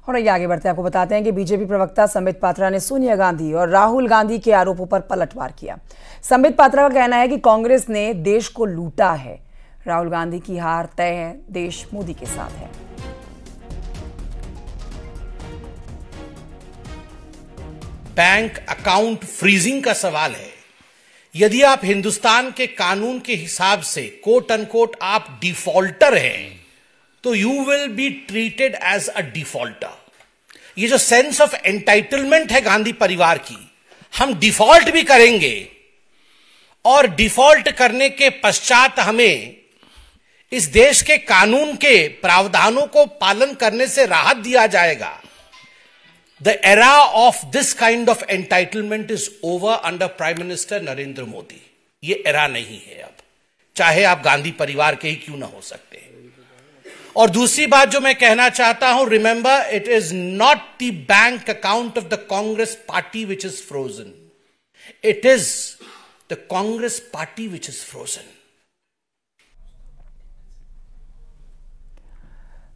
और ये आगे बढ़ते आपको बताते हैं कि बीजेपी प्रवक्ता संबित पात्रा ने सोनिया गांधी और राहुल गांधी के आरोपों पर पलटवार किया। संबित पात्रा का कहना है कि कांग्रेस ने देश को लूटा है। राहुल गांधी की हार तय है, देश मोदी के साथ है। बैंक अकाउंट फ्रीजिंग का सवाल है। यदि आप हिंदुस्तान के कानून के हिसाब से कोट अनकोट आप डिफॉल्टर हैं, तो you will be treated as a defaulter. ये जो सेंस ऑफ एंटाइटलमेंट है गांधी परिवार की, हम डिफॉल्ट भी करेंगे और डिफॉल्ट करने के पश्चात हमें इस देश के कानून के प्रावधानों को पालन करने से राहत दिया जाएगा। The era of this kind of entitlement is over under Prime Minister Narendra Modi. ये era नहीं है अब, चाहे आप गांधी परिवार के ही क्यों ना हो सकते हैं। और दूसरी बात जो मैं कहना चाहता हूं, remember it is not the bank account of the Congress party which is frozen, it is the Congress party which is frozen.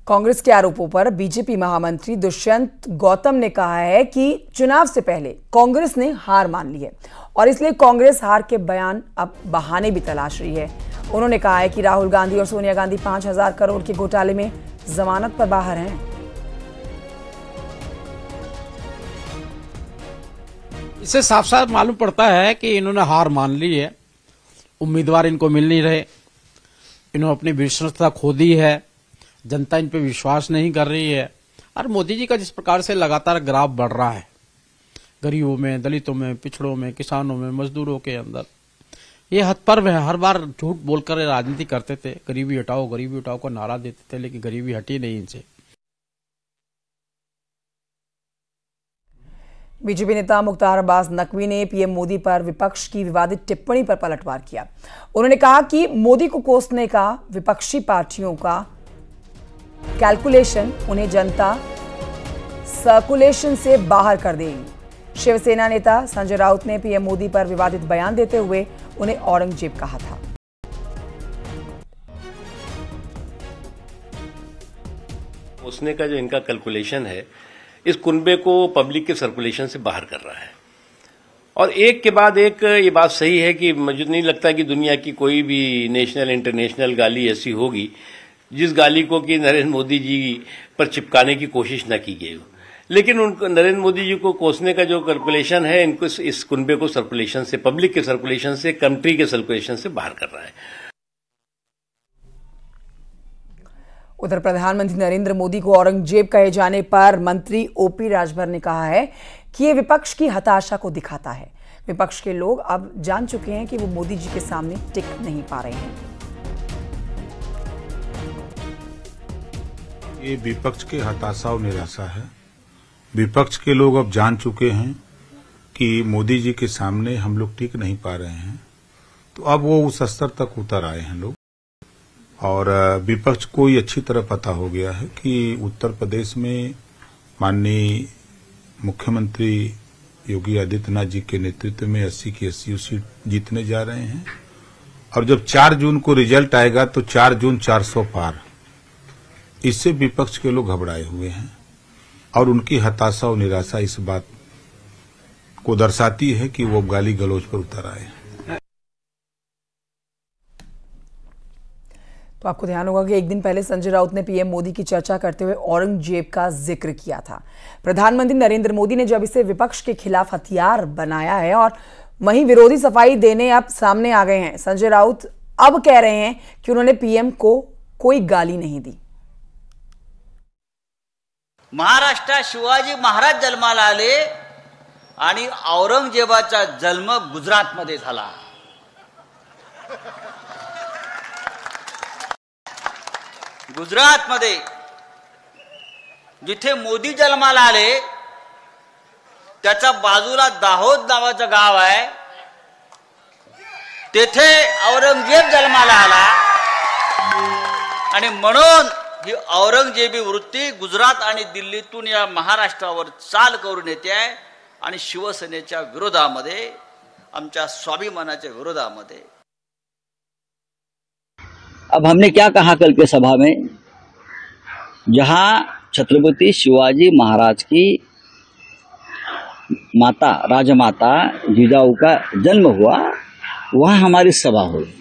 Congress के आरोपों पर बीजेपी महामंत्री दुष्यंत गौतम ने कहा है कि चुनाव से पहले कांग्रेस ने हार मान ली है और इसलिए कांग्रेस हार के बयान अब बहाने भी तलाश रही है। उन्होंने कहा है कि राहुल गांधी और सोनिया गांधी 5,000 करोड़ के घोटाले में जमानत पर बाहर हैं। इससे साफ साफ मालूम पड़ता है कि इन्होंने हार मान ली है, उम्मीदवार इनको मिल नहीं रहे, इन्होंने अपनी विश्वसनीयता खो दी है, जनता इन पे विश्वास नहीं कर रही है। और मोदी जी का जिस प्रकार से लगातार ग्राफ बढ़ रहा है, गरीबों में, दलितों में, पिछड़ों में, किसानों में, मजदूरों के अंदर, ये हथपर्व है। हर बार झूठ बोलकर राजनीति करते थे, गरीबी हटाओ का नारा देते थे, लेकिन गरीबी हटी नहीं इनसे। बीजेपी नेता मुख्तार अब्बास नकवी ने पीएम मोदी पर विपक्ष की विवादित टिप्पणी पर पलटवार किया। उन्होंने कहा कि मोदी को कोसने का विपक्षी पार्टियों का कैलकुलेशन उन्हें जनता सर्कुलेशन से बाहर कर देगी। शिवसेना नेता संजय राउत ने पीएम मोदी पर विवादित बयान देते हुए उन्हें औरंगजेब कहा था। उसने का जो इनका कैलकुलेशन है, इस कुनबे को पब्लिक के सर्कुलेशन से बाहर कर रहा है। और एक के बाद एक ये बात सही है कि मुझे नहीं लगता कि दुनिया की कोई भी नेशनल इंटरनेशनल गाली ऐसी होगी जिस गाली को कि नरेंद्र मोदी जी पर चिपकाने की कोशिश न की गई हो। लेकिन उनको नरेंद्र मोदी जी को कोसने का जो कैलकुलेशन है, इनको इस कुनबे को सर्कुलेशन से, पब्लिक के सर्कुलेशन से, कंट्री के सर्कुलेशन से बाहर कर रहा है। उधर प्रधानमंत्री नरेंद्र मोदी को औरंगजेब कहे जाने पर मंत्री ओपी राजभर ने कहा है कि यह विपक्ष की हताशा को दिखाता है। विपक्ष के लोग अब जान चुके हैं कि वो मोदी जी के सामने टिक नहीं पा रहे हैं। ये विपक्ष की हताशा और निराशा है। विपक्ष के लोग अब जान चुके हैं कि मोदी जी के सामने हम लोग टिक नहीं पा रहे हैं, तो अब वो उस स्तर तक उतर आए हैं लोग। और विपक्ष को ये अच्छी तरह पता हो गया है कि उत्तर प्रदेश में माननीय मुख्यमंत्री योगी आदित्यनाथ जी के नेतृत्व में 80 की 80 सीट जीतने जा रहे हैं। और जब 4 जून को रिजल्ट आएगा तो 4 जून 400 पार। इससे विपक्ष के लोग घबराए हुए हैं और उनकी हताशा और निराशा इस बात को दर्शाती है कि वो गाली गलौज पर उतर आए। तो आपको ध्यान होगा कि एक दिन पहले संजय राउत ने पीएम मोदी की चर्चा करते हुए औरंगजेब का जिक्र किया था। प्रधानमंत्री नरेंद्र मोदी ने जब इसे विपक्ष के खिलाफ हथियार बनाया है और वहीं विरोधी सफाई देने अब सामने आ गए हैं। संजय राउत अब कह रहे हैं कि उन्होंने पीएम को कोई गाली नहीं दी। महाराष्ट्रात शिवाजी महाराज जन्माला आले आणि औरंगजेबाचा जन्म गुजरातमध्ये झाला। गुजरातमध्ये जिथे मोदी जन्माला आले त्याच्या बाजूला दाहोद नावाचं गाव आहे, तेथे औरंगजेब जन्माला आला आणि म्हणून ही औरंगजेबी वृत्ती गुजरात आणि दिल्लीतून या महाराष्ट्रावर चाल करून येते आहे आणि शिवसेनेच्या विरोधामध्ये, आमच्या स्वाभिमानाच्या विरोधामध्ये। अब हमने क्या कहा कल के सभा में, जहां छत्रपति शिवाजी महाराज की माता राजमाता जिजाऊ का जन्म हुआ, वहाँ हमारी सभा हुई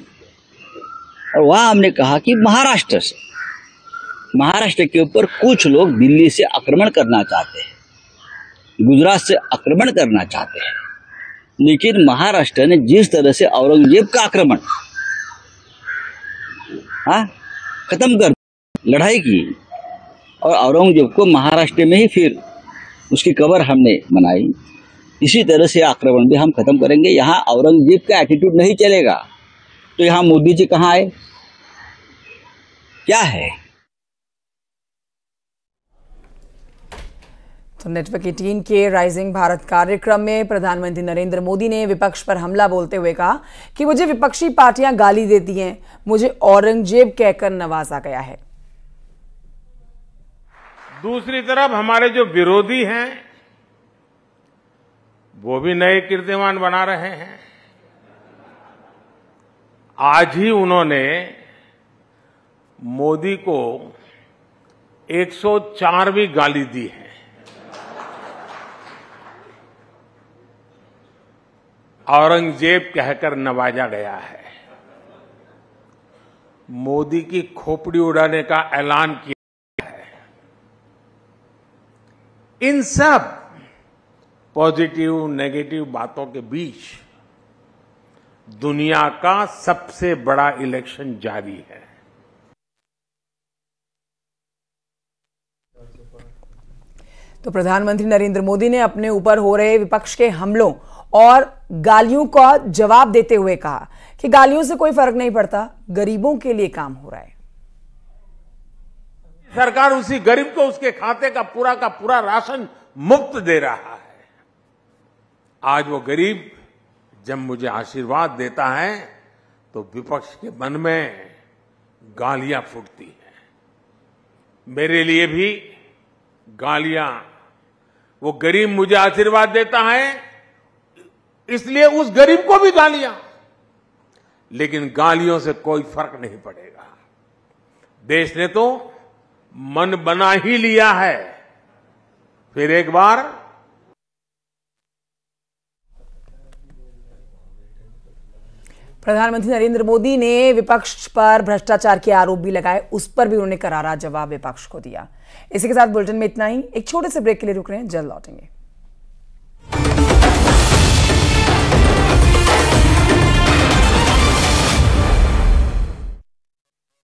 और वहाँ हमने कहा कि महाराष्ट्र के ऊपर कुछ लोग दिल्ली से आक्रमण करना चाहते हैं, गुजरात से आक्रमण करना चाहते हैं, लेकिन महाराष्ट्र ने जिस तरह से औरंगजेब का आक्रमण खत्म कर लड़ाई की और औरंगजेब को महाराष्ट्र में ही फिर उसकी कब्र हमने बनाई, इसी तरह से आक्रमण भी हम खत्म करेंगे। यहाँ औरंगजेब का एटीट्यूड नहीं चलेगा तो यहाँ मोदी जी कहाँ आए, क्या है? तो नेटवर्क 18 के राइजिंग भारत कार्यक्रम में प्रधानमंत्री नरेंद्र मोदी ने विपक्ष पर हमला बोलते हुए कहा कि मुझे विपक्षी पार्टियां गाली देती हैं, मुझे औरंगजेब कहकर नवाजा गया है। दूसरी तरफ हमारे जो विरोधी हैं वो भी नए कीर्तिमान बना रहे हैं। आज ही उन्होंने मोदी को 104वीं गाली दी है। औरंगजेब कहकर नवाजा गया है। मोदी की खोपड़ी उड़ाने का ऐलान किया है। इन सब पॉजिटिव नेगेटिव बातों के बीच दुनिया का सबसे बड़ा इलेक्शन जारी है। तो प्रधानमंत्री नरेंद्र मोदी ने अपने ऊपर हो रहे विपक्ष के हमलों और गालियों का जवाब देते हुए कहा कि गालियों से कोई फर्क नहीं पड़ता, गरीबों के लिए काम हो रहा है। सरकार उसी गरीब को उसके खाते का पूरा राशन मुफ्त दे रहा है। आज वो गरीब जब मुझे आशीर्वाद देता है तो विपक्ष के मन में गालियां फूटती हैं। मेरे लिए भी गालियां, वो गरीब मुझे आशीर्वाद देता है इसलिए उस गरीब को भी गालियां, लेकिन गालियों से कोई फर्क नहीं पड़ेगा। देश ने तो मन बना ही लिया है। फिर एक बार प्रधानमंत्री नरेंद्र मोदी ने विपक्ष पर भ्रष्टाचार के आरोप भी लगाए, उस पर भी उन्होंने करारा जवाब विपक्ष को दिया। इसी के साथ बुलेटिन में इतना ही। एक छोटे से ब्रेक के लिए रुक रहे हैं, जल्द लौटेंगे।